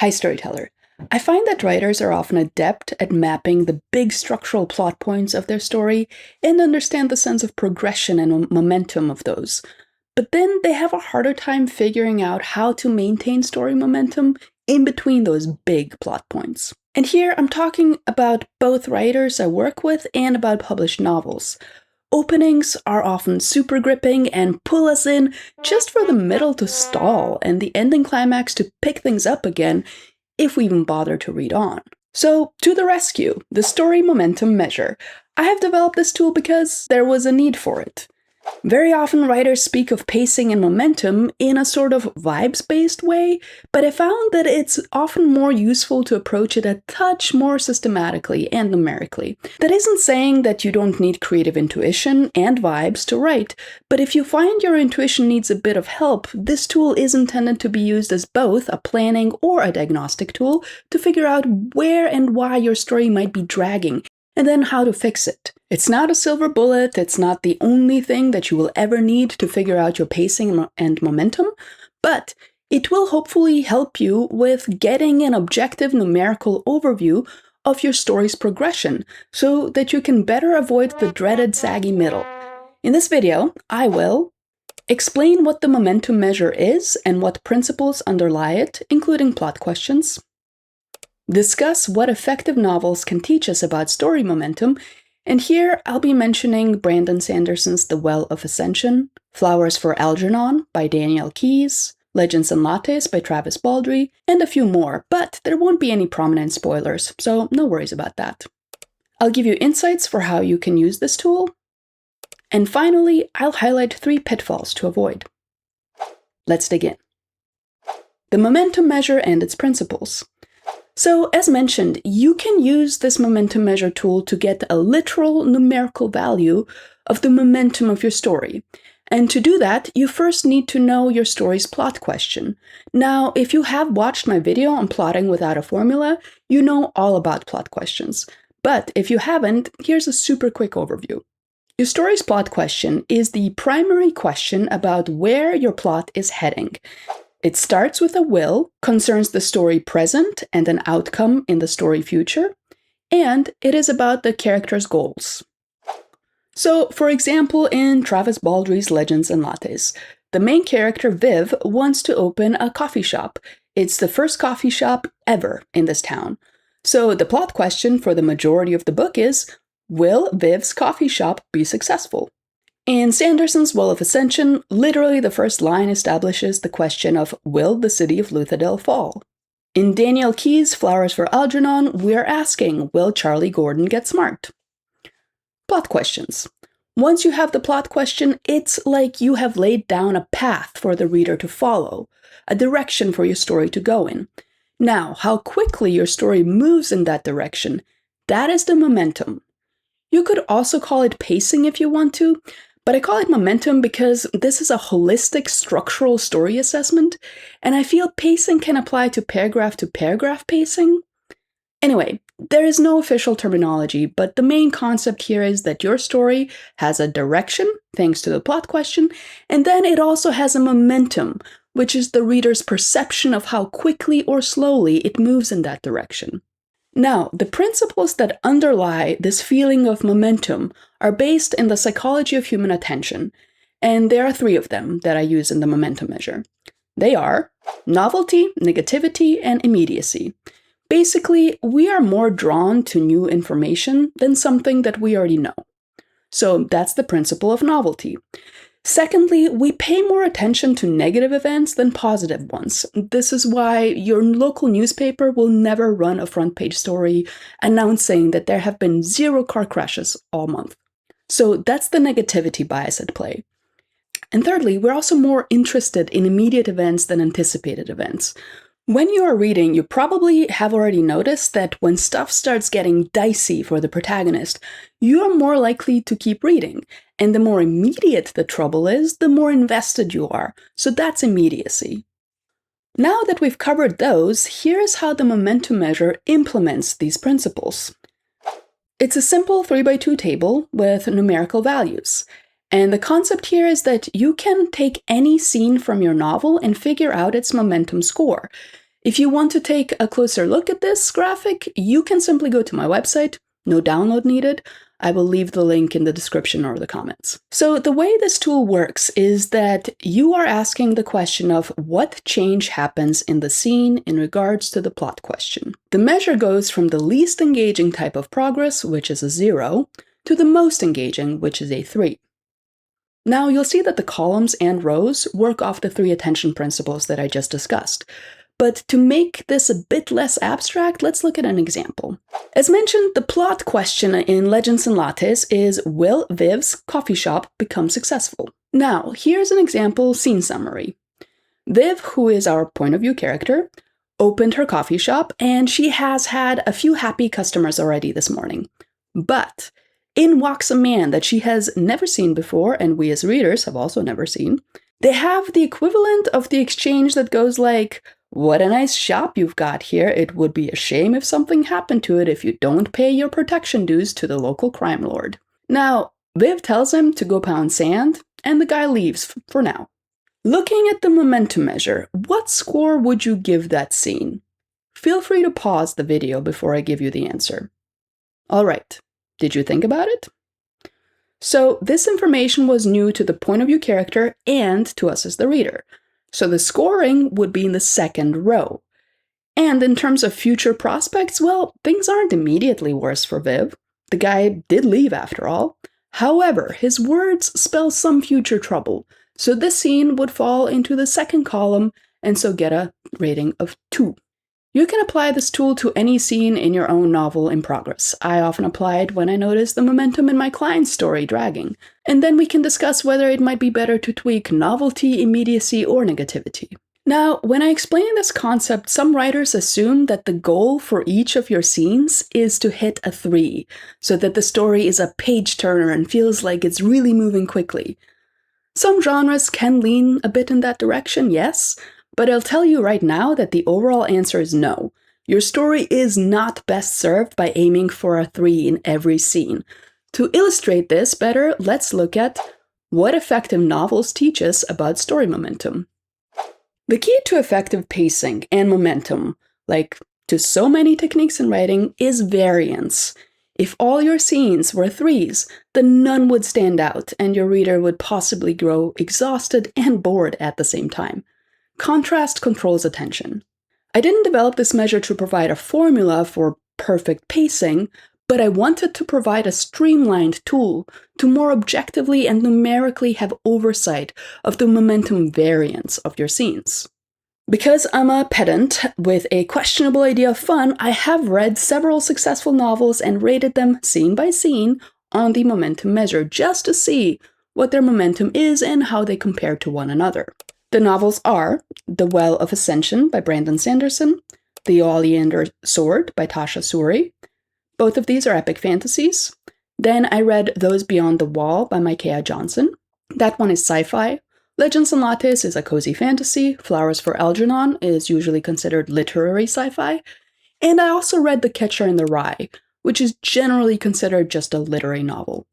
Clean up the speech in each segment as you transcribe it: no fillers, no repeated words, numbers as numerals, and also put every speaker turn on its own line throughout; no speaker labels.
Hi, storyteller. I find that writers are often adept at mapping the big structural plot points of their story and understand the sense of progression and momentum of those. But then they have a harder time figuring out how to maintain story momentum in between those big plot points. And here I'm talking about both writers I work with and about published novels. Openings are often super gripping and pull us in just for the middle to stall and the ending climax to pick things up again if we even bother to read on. So, to the rescue, the story momentum measure. I have developed this tool because there was a need for it. Very often writers speak of pacing and momentum in a sort of vibes-based way, but I found that it's often more useful to approach it a touch more systematically and numerically. That isn't saying that you don't need creative intuition and vibes to write, but if you find your intuition needs a bit of help, this tool is intended to be used as both a planning or a diagnostic tool to figure out where and why your story might be dragging, and then how to fix it. It's not a silver bullet, it's not the only thing that you will ever need to figure out your pacing and momentum, but it will hopefully help you with getting an objective numerical overview of your story's progression so that you can better avoid the dreaded saggy middle. In this video, I will explain what the momentum measure is and what principles underlie it, including plot questions, discuss what effective novels can teach us about story momentum, and here I'll be mentioning Brandon Sanderson's The Well of Ascension, Flowers for Algernon by Danielle Keyes, Legends and Lattes by Travis Baldree, and a few more, but there won't be any prominent spoilers, so no worries about that. I'll give you insights for how you can use this tool, and finally, I'll highlight 3 pitfalls to avoid. Let's dig in. The momentum measure and its principles. So, as mentioned, you can use this momentum measure tool to get a literal numerical value of the momentum of your story. And to do that, you first need to know your story's plot question. Now, if you have watched my video on plotting without a formula, you know all about plot questions. But if you haven't, here's a super quick overview. Your story's plot question is the primary question about where your plot is heading. It starts with a will, concerns the story present and an outcome in the story future, and it is about the character's goals. So, for example, in Travis Baldree's Legends and Lattes, the main character, Viv, wants to open a coffee shop. It's the first coffee shop ever in this town. So the plot question for the majority of the book is, will Viv's coffee shop be successful? In Sanderson's Well of Ascension, literally the first line establishes the question of, will the city of Luthadel fall? In Danielle Keyes' Flowers for Algernon, we're asking, will Charlie Gordon get smart? Plot questions. Once you have the plot question, it's like you have laid down a path for the reader to follow, a direction for your story to go in. Now, how quickly your story moves in that direction, that is the momentum. You could also call it pacing if you want to, but I call it momentum because this is a holistic structural story assessment, and I feel pacing can apply to paragraph pacing. Anyway, there is no official terminology, but the main concept here is that your story has a direction, thanks to the plot question, and then it also has a momentum, which is the reader's perception of how quickly or slowly it moves in that direction. Now, the principles that underlie this feeling of momentum are based in the psychology of human attention, and there are 3 of them that I use in the momentum measure. They are novelty, negativity, and immediacy. Basically, we are more drawn to new information than something that we already know. So that's the principle of novelty. Secondly, we pay more attention to negative events than positive ones. This is why your local newspaper will never run a front page story announcing that there have been 0 car crashes all month. So that's the negativity bias at play. And thirdly, we're also more interested in immediate events than anticipated events. When you are reading, you probably have already noticed that when stuff starts getting dicey for the protagonist, you are more likely to keep reading. And the more immediate the trouble is, the more invested you are. So that's immediacy. Now that we've covered those, here's how the momentum measure implements these principles. It's a simple 3x2 table with numerical values. And the concept here is that you can take any scene from your novel and figure out its momentum score. If you want to take a closer look at this graphic, you can simply go to my website, no download needed. I will leave the link in the description or the comments. So the way this tool works is that you are asking the question of what change happens in the scene in regards to the plot question. The measure goes from the least engaging type of progress, which is a 0, to the most engaging, which is a 3. Now you'll see that the columns and rows work off the 3 attention principles that I just discussed. But to make this a bit less abstract, let's look at an example. As mentioned, the plot question in Legends and Lattes is, will Viv's coffee shop become successful? Now, here's an example scene summary. Viv, who is our point of view character, opened her coffee shop and she has had a few happy customers already this morning. But in walks a man that she has never seen before, and we as readers have also never seen. They have the equivalent of the exchange that goes like, what a nice shop you've got here. It would be a shame if something happened to it if you don't pay your protection dues to the local crime lord. Now, Viv tells him to go pound sand, and the guy leaves for now. Looking at the momentum measure, what score would you give that scene? Feel free to pause the video before I give you the answer. All right, did you think about it? So this information was new to the point of view character and to us as the reader. So the scoring would be in the second row. And in terms of future prospects, well, things aren't immediately worse for Viv. The guy did leave after all. However, his words spell some future trouble. So this scene would fall into the second column and so get a rating of 2. You can apply this tool to any scene in your own novel in progress. I often apply it when I notice the momentum in my client's story dragging, and then we can discuss whether it might be better to tweak novelty, immediacy, or negativity. Now, when I explain this concept, some writers assume that the goal for each of your scenes is to hit a 3, so that the story is a page-turner and feels like it's really moving quickly. Some genres can lean a bit in that direction, yes, but I'll tell you right now that the overall answer is no. Your story is not best served by aiming for a 3 in every scene. To illustrate this better, let's look at what effective novels teach us about story momentum. The key to effective pacing and momentum, like to so many techniques in writing, is variance. If all your scenes were 3s, then none would stand out, and your reader would possibly grow exhausted and bored at the same time. Contrast controls attention. I didn't develop this measure to provide a formula for perfect pacing, but I wanted to provide a streamlined tool to more objectively and numerically have oversight of the momentum variance of your scenes. Because I'm a pedant with a questionable idea of fun, I have read several successful novels and rated them scene by scene on the momentum measure just to see what their momentum is and how they compare to one another. The novels are The Well of Ascension by Brandon Sanderson, The Oleander Sword by Tasha Suri. Both of these are epic fantasies. Then I read Those Beyond the Wall by Micaiah Johnson. That one is sci-fi. Legends and Lattes is a cozy fantasy. Flowers for Algernon is usually considered literary sci-fi. And I also read The Catcher in the Rye, which is generally considered just a literary novel.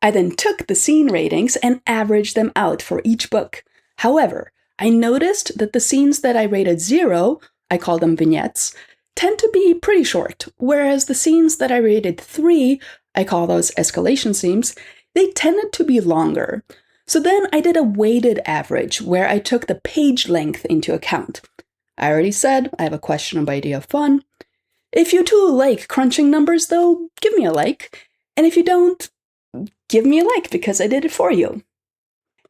I then took the scene ratings and averaged them out for each book. However, I noticed that the scenes that I rated 0, I call them vignettes, tend to be pretty short, whereas the scenes that I rated 3, I call those escalation scenes, they tended to be longer. So then I did a weighted average where I took the page length into account. I already said I have a questionable idea of fun. If you too like crunching numbers though, give me a like. And if you don't, give me a like because I did it for you.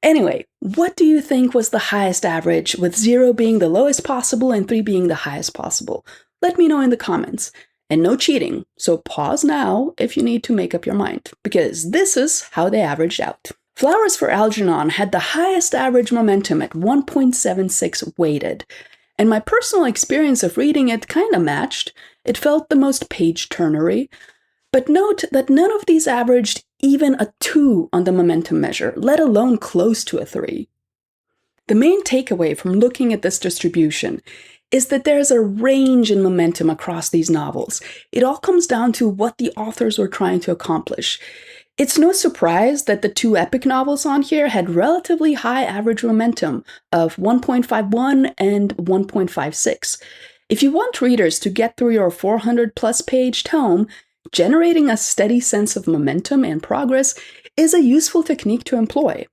Anyway, what do you think was the highest average, with 0 being the lowest possible and 3 being the highest possible? Let me know in the comments. And no cheating, so pause now if you need to make up your mind, because this is how they averaged out. Flowers for Algernon had the highest average momentum at 1.76 weighted, and my personal experience of reading it kinda matched. It felt the most page-turnery. But note that none of these averaged even a 2 on the momentum measure, let alone close to a 3. The main takeaway from looking at this distribution is that there's a range in momentum across these novels. It all comes down to what the authors were trying to accomplish. It's no surprise that the two epic novels on here had relatively high average momentum of 1.51 and 1.56. If you want readers to get through your 400-plus page tome, generating a steady sense of momentum and progress is a useful technique to employ.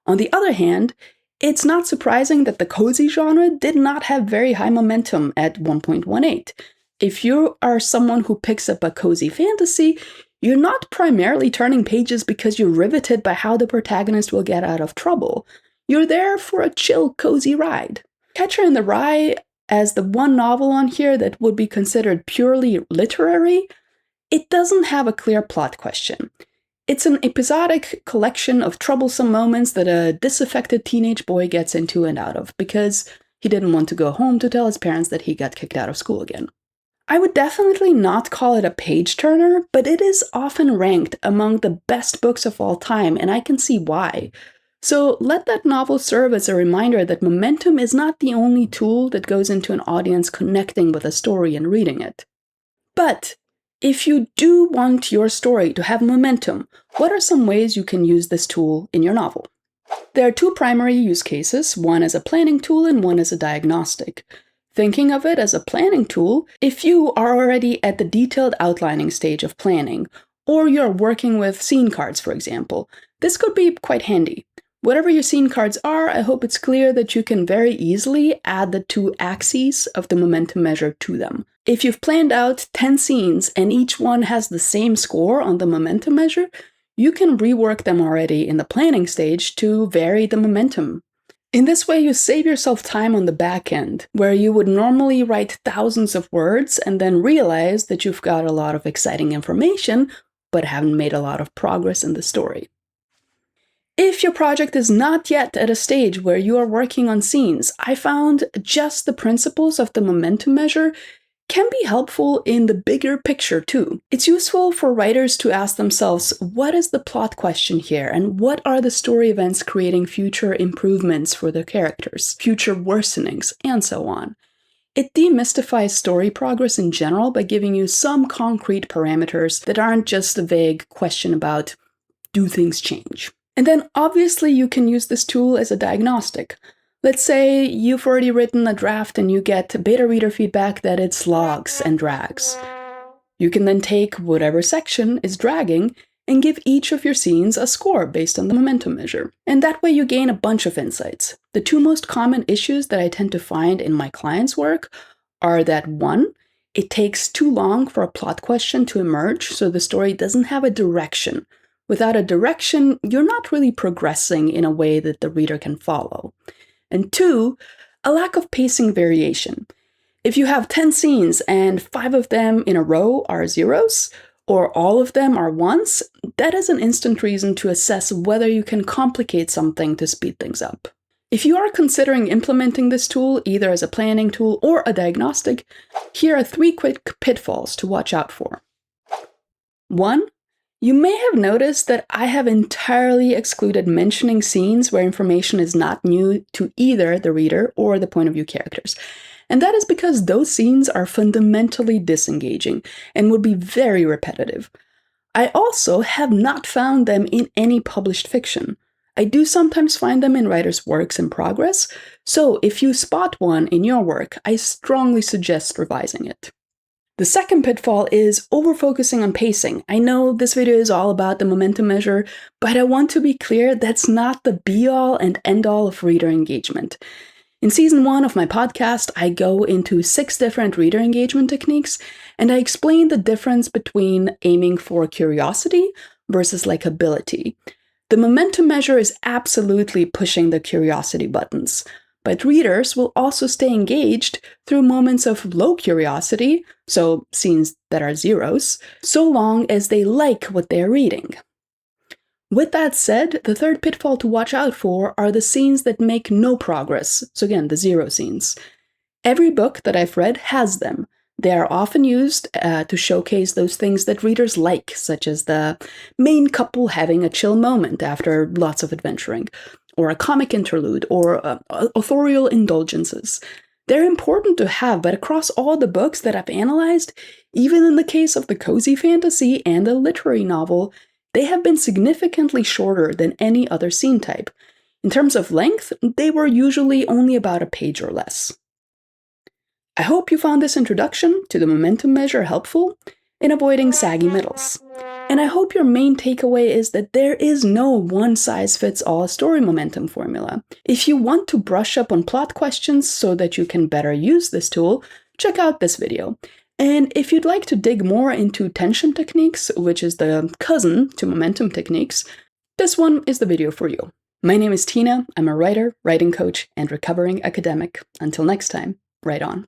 On the other hand, it's not surprising that the cozy genre did not have very high momentum at 1.18. If you are someone who picks up a cozy fantasy, you're not primarily turning pages because you're riveted by how the protagonist will get out of trouble. You're there for a chill, cozy ride. Catcher in the Rye, as the one novel on here that would be considered purely literary, it doesn't have a clear plot question. It's an episodic collection of troublesome moments that a disaffected teenage boy gets into and out of because he didn't want to go home to tell his parents that he got kicked out of school again. I would definitely not call it a page-turner, but it is often ranked among the best books of all time, and I can see why. So let that novel serve as a reminder that momentum is not the only tool that goes into an audience connecting with a story and reading it. But if you do want your story to have momentum, what are some ways you can use this tool in your novel? There are two primary use cases, one as a planning tool and one as a diagnostic. Thinking of it as a planning tool, if you are already at the detailed outlining stage of planning, or you're working with scene cards, for example, this could be quite handy. Whatever your scene cards are, I hope it's clear that you can very easily add the two axes of the momentum measure to them. If you've planned out 10 scenes and each one has the same score on the momentum measure, you can rework them already in the planning stage to vary the momentum. In this way, you save yourself time on the back end, where you would normally write thousands of words and then realize that you've got a lot of exciting information, but haven't made a lot of progress in the story. If your project is not yet at a stage where you are working on scenes, I found just the principles of the momentum measure can be helpful in the bigger picture too. It's useful for writers to ask themselves, what is the plot question here, and what are the story events creating future improvements for the characters, future worsenings, and so on. It demystifies story progress in general by giving you some concrete parameters that aren't just a vague question about, do things change? And then obviously you can use this tool as a diagnostic. Let's say you've already written a draft and you get beta reader feedback that it slogs and drags. You can then take whatever section is dragging and give each of your scenes a score based on the momentum measure. And that way you gain a bunch of insights. The two most common issues that I tend to find in my clients' work are that 1, it takes too long for a plot question to emerge, so the story doesn't have a direction. Without a direction, you're not really progressing in a way that the reader can follow. And 2, a lack of pacing variation. If you have 10 scenes and 5 of them in a row are zeros, or all of them are ones, that is an instant reason to assess whether you can complicate something to speed things up. If you are considering implementing this tool either as a planning tool or a diagnostic, here are 3 quick pitfalls to watch out for. 1, you may have noticed that I have entirely excluded mentioning scenes where information is not new to either the reader or the point of view characters. And that is because those scenes are fundamentally disengaging and would be very repetitive. I also have not found them in any published fiction. I do sometimes find them in writers' works in progress, so if you spot one in your work, I strongly suggest revising it. The second pitfall is over-focusing on pacing. I know this video is all about the momentum measure, but I want to be clear that's not the be-all and end-all of reader engagement. In season 1 of my podcast, I go into 6 different reader engagement techniques, and I explain the difference between aiming for curiosity versus likability. The momentum measure is absolutely pushing the curiosity buttons, but readers will also stay engaged through moments of low curiosity, so scenes that are zeros, so long as they like what they're reading. With that said, the third pitfall to watch out for are the scenes that make no progress, so again, the zero scenes. Every book that I've read has them. They are often used to showcase those things that readers like, such as the main couple having a chill moment after lots of adventuring, or a comic interlude, or authorial indulgences. They're important to have, but across all the books that I've analyzed, even in the case of the cozy fantasy and the literary novel, they have been significantly shorter than any other scene type. In terms of length, they were usually only about a page or less. I hope you found this introduction to the momentum measure helpful in avoiding saggy middles. And I hope your main takeaway is that there is no one-size-fits-all story momentum formula. If you want to brush up on plot questions so that you can better use this tool, check out this video. And if you'd like to dig more into tension techniques, which is the cousin to momentum techniques, this one is the video for you. My name is Tina. I'm a writer, writing coach, and recovering academic. Until next time, write on.